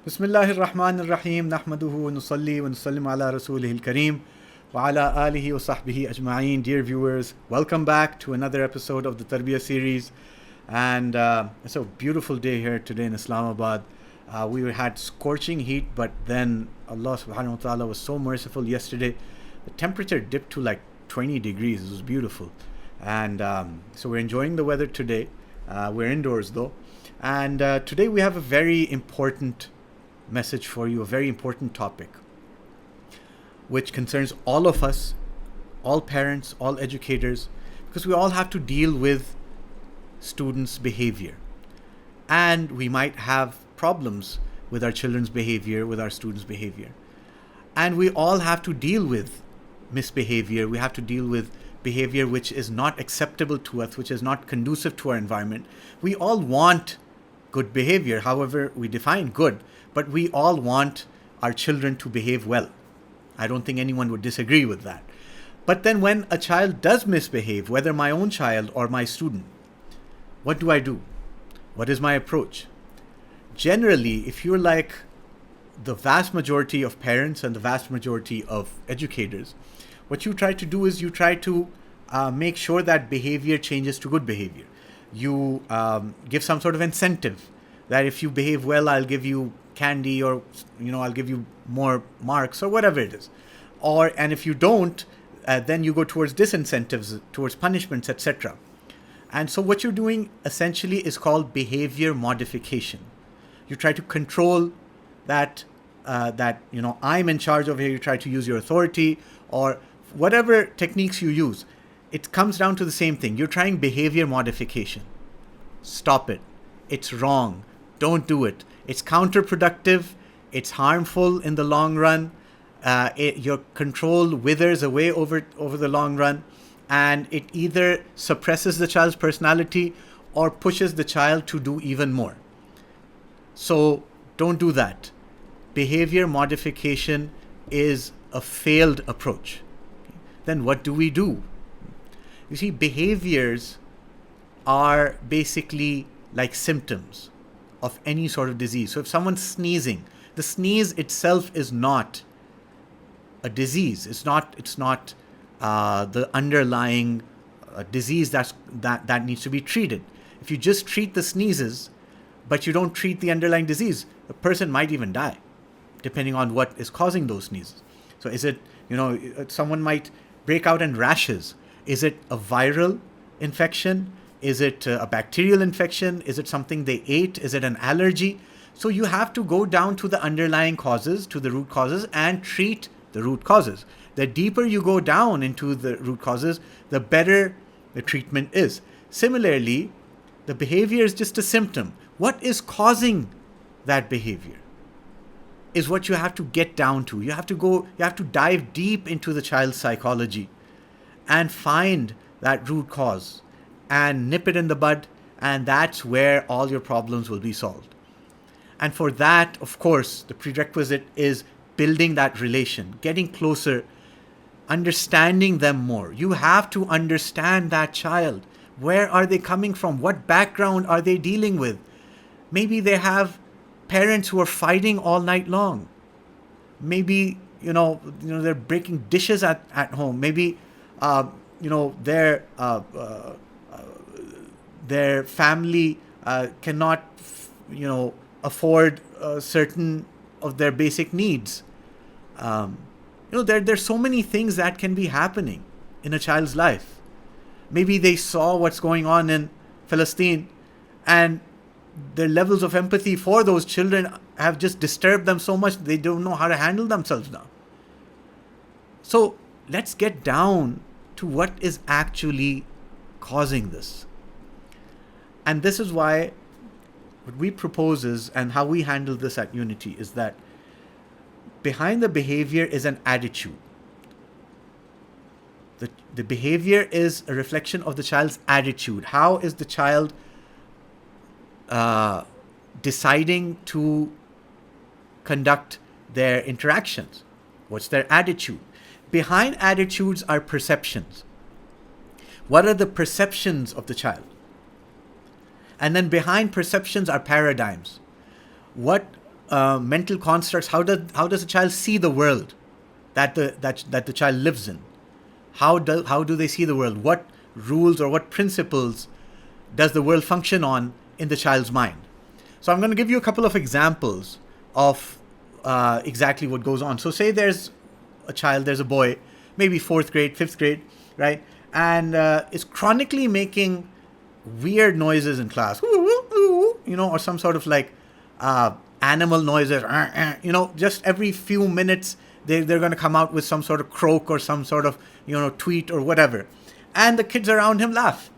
Bismillahir Rahmanir Rahim. Nahmaduhu wa nusalli wa nusallim ala rasulihil kareem wa ala alihi wa sahbihi ajma'een. Dear viewers, welcome back to another episode of the Tarbiyah series. And it's a beautiful day here today in Islamabad. We had scorching heat, but then Allah subhanahu wa ta'ala was so merciful yesterday. The temperature dipped to like 20 degrees. It was beautiful. And so we're enjoying the weather today. We're indoors though. And today we have a very important message for you, a very important topic, which concerns all of us, all parents, all educators, because we all have to deal with students' behavior. And we might have problems with our children's behavior, with our students' behavior. And we all have to deal with misbehavior. We have to deal with behavior which is not acceptable to us, which is not conducive to our environment. We all want good behavior, however we define good, but we all want our children to behave well. I don't think anyone would disagree with that. But then when a child does misbehave, whether my own child or my student, what do I do? What is my approach? Generally, if you're like the vast majority of parents and the vast majority of educators, what you try to do is you try to make sure that behavior changes to good behavior. You give some sort of incentive that if you behave well, I'll give you candy, or I'll give you more marks, or whatever it is. And if you don't, then you go towards disincentives, towards punishments, etc. And so what you're doing essentially is called behavior modification. You try to control that I'm in charge of here. You try to use your authority or whatever techniques you use. It comes down to the same thing. You're trying behavior modification. Stop it. It's wrong. Don't do it. It's counterproductive. It's harmful in the long run. Your control withers away over the long run. And it either suppresses the child's personality or pushes the child to do even more. So don't do that. Behavior modification is a failed approach. Then what do we do? You see, behaviors are basically like symptoms of any sort of disease. So if someone's sneezing, the sneeze itself is not a disease. It's not the underlying disease that needs to be treated. If you just treat the sneezes, but you don't treat the underlying disease, the person might even die, depending on what is causing those sneezes. So is it, someone might break out in rashes. Is it a viral infection? Is it a bacterial infection? Is it something they ate? Is it an allergy? So you have to go down to the underlying causes, to the root causes, and treat the root causes. The deeper you go down into the root causes, the better the treatment is. Similarly, the behavior is just a symptom. What is causing that behavior is what you have to get down to. You have to dive deep into the child's psychology and find that root cause and nip it in the bud, and that's where all your problems will be solved. And for that, of course, the prerequisite is building that relation, getting closer, understanding them more. You have to understand that child. Where are they coming from? What background are they dealing with? Maybe they have parents who are fighting all night long. Maybe, they're breaking dishes at home. Maybe, their family cannot, afford certain of their basic needs. There's so many things that can be happening in a child's life. Maybe they saw what's going on in Palestine, and their levels of empathy for those children have just disturbed them so much they don't know how to handle themselves now. So let's get down to what is actually causing this. And this is why what we propose is, and how we handle this at Unity, is that behind the behavior is an attitude. The behavior is a reflection of the child's attitude. How is the child deciding to conduct their interactions? What's their attitude? Behind attitudes are perceptions. What are the perceptions of the child? And then behind perceptions are paradigms. What mental constructs. How does a child see the world that the child lives in? How do they see the world? What rules or what principles does the world function on in the child's mind? So I'm going to give you a couple of examples of exactly what goes on. So say there's a boy, maybe 4th grade, 5th grade, right? And is chronically making weird noises in class, or some sort of like animal noises, just every few minutes they're going to come out with some sort of croak or some sort of, tweet or whatever. And the kids around him laugh.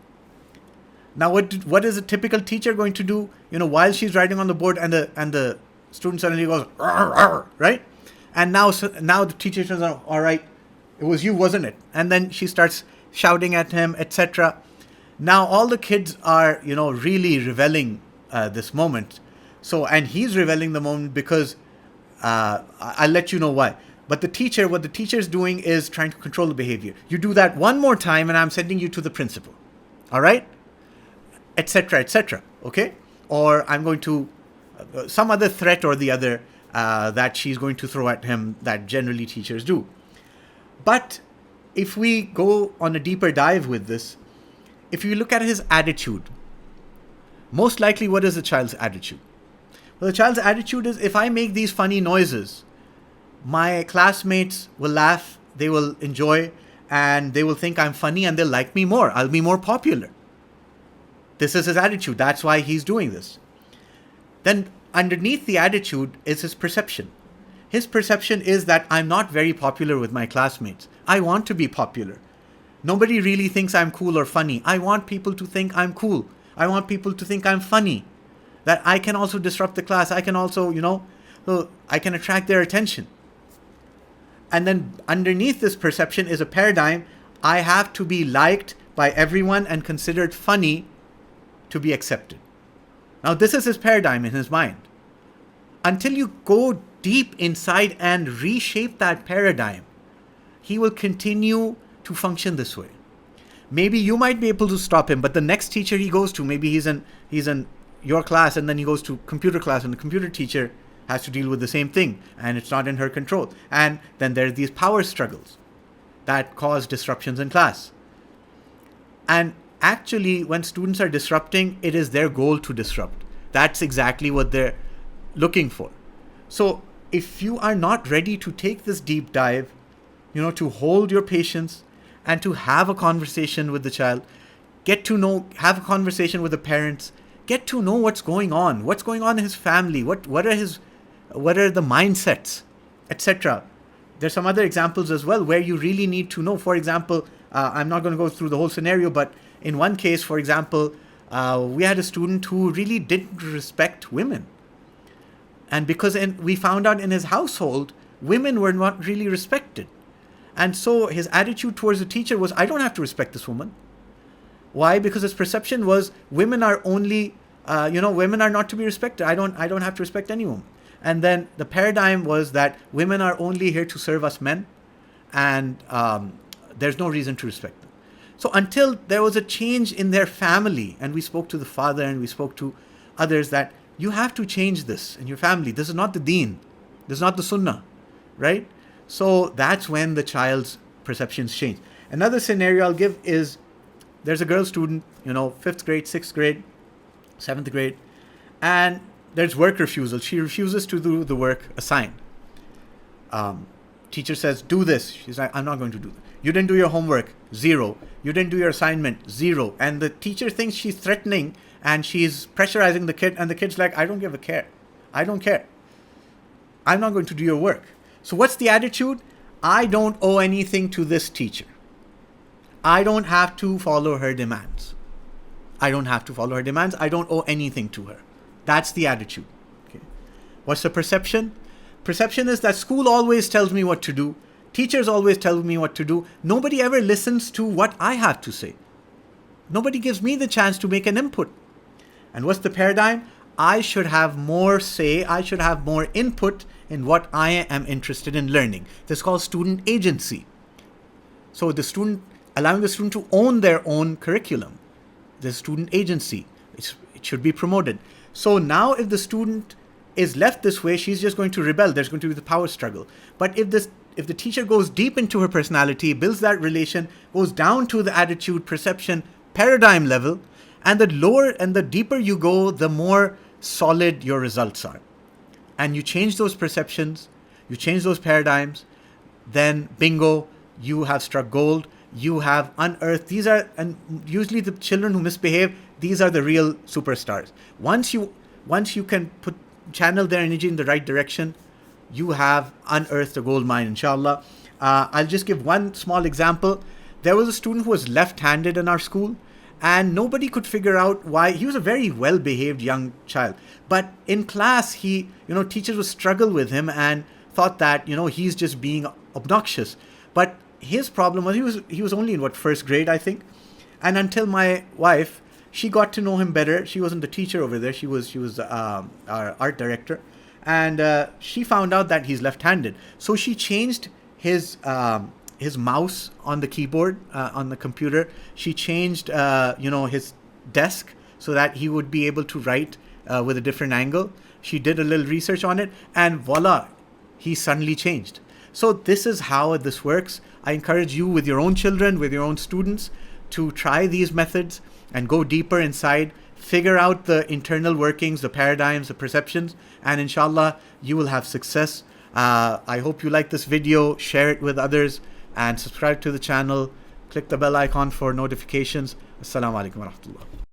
Now, what is a typical teacher going to do, while she's writing on the board and the student suddenly goes, "Arr, arr," right? And now the teacher says, all right, it was you, wasn't it? And then she starts shouting at him, etc. Now all the kids are, really reveling this moment. So, and he's reveling the moment because I'll let you know why. But what the teacher is doing is trying to control the behavior. You do that one more time and I'm sending you to the principal. All right? Etc., etc. Okay? Or I'm going to, some other threat or the other that she's going to throw at him that generally teachers do. But if we go on a deeper dive with this, if you look at his attitude, most likely what is the child's attitude? Well, the child's attitude is, if I make these funny noises, my classmates will laugh, they will enjoy, and they will think I'm funny and they'll like me more. I'll be more popular. This is his attitude. That's why he's doing this. Then underneath the attitude is his perception. His perception is that I'm not very popular with my classmates. I want to be popular. Nobody really thinks I'm cool or funny. I want people to think I'm cool. I want people to think I'm funny. That I can also disrupt the class. I can also, so I can attract their attention. And then underneath this perception is a paradigm. I have to be liked by everyone and considered funny to be accepted. Now this is his paradigm in his mind. Until you go deep inside and reshape that paradigm, he will continue to function this way. Maybe you might be able to stop him, but the next teacher he goes to, maybe he's in your class and then he goes to computer class and the computer teacher has to deal with the same thing and it's not in her control. And then there are these power struggles that cause disruptions in class. And actually, when students are disrupting, it is their goal to disrupt. That's exactly what they're looking for. So if you are not ready to take this deep dive, to hold your patience and to have a conversation with the child, have a conversation with the parents, get to know what's going on in his family, what are the mindsets, etc. There's some other examples as well where you really need to know. For example, I'm not going to go through the whole scenario, but in one case, for example, we had a student who really didn't respect women. And because we found out in his household, women were not really respected. And so his attitude towards the teacher was, I don't have to respect this woman. Why? Because his perception was women are only, women are not to be respected. I don't have to respect any woman. And then the paradigm was that women are only here to serve us men, and there's no reason to respect them. So until there was a change in their family, and we spoke to the father and we spoke to others that you have to change this in your family. This is not the deen. This is not the sunnah, right? So that's when the child's perceptions change. Another scenario I'll give is there's a girl student, 5th grade, 6th grade, 7th grade, and there's work refusal. She refuses to do the work assigned. Teacher says, do this. She's like, I'm not going to do that. You didn't do your homework, 0. You didn't do your assignment, 0. And the teacher thinks she's threatening and she's pressurizing the kid, and the kid's like, I don't give a care. I don't care. I'm not going to do your work. So what's the attitude? I don't owe anything to this teacher. I don't have to follow her demands. I don't owe anything to her. That's the attitude. Okay. What's the perception? Perception is that school always tells me what to do. Teachers always tell me what to do. Nobody ever listens to what I have to say. Nobody gives me the chance to make an input. And what's the paradigm? I should have more say. I should have more input in what I am interested in learning. This is called student agency. So allowing the student to own their own curriculum. The student agency. It should be promoted. So now if the student is left this way, she's just going to rebel. There's going to be the power struggle. But if the teacher goes deep into her personality, builds that relation, goes down to the attitude, perception, paradigm level, and the lower and the deeper you go, the more solid your results are. And you change those perceptions, you change those paradigms, then bingo, you have struck gold, you have unearthed. These are, and usually the children who misbehave, these are the real superstars. Once you can channel their energy in the right direction, you have unearthed a gold mine, inshallah. I'll just give one small example. There was a student who was left-handed in our school, and nobody could figure out why. He was a very well-behaved young child, but in class, teachers would struggle with him and thought that, he's just being obnoxious. But his problem was he was only in first grade, I think. And until my wife, she got to know him better. She wasn't the teacher over there. She was our art director, and she found out that he's left-handed. So she changed his mouse on the keyboard on the computer. She changed his desk so that he would be able to write with a different angle. She did a little research on it, and voila, he suddenly changed. So this is how this works. I encourage you with your own children, with your own students, to try these methods and go deeper inside, figure out the internal workings, the paradigms, the perceptions, and inshallah, you will have success. I hope you like this video, share it with others, and subscribe to the channel. Click the bell icon for notifications. Assalamu alaikum wa rahmatullah.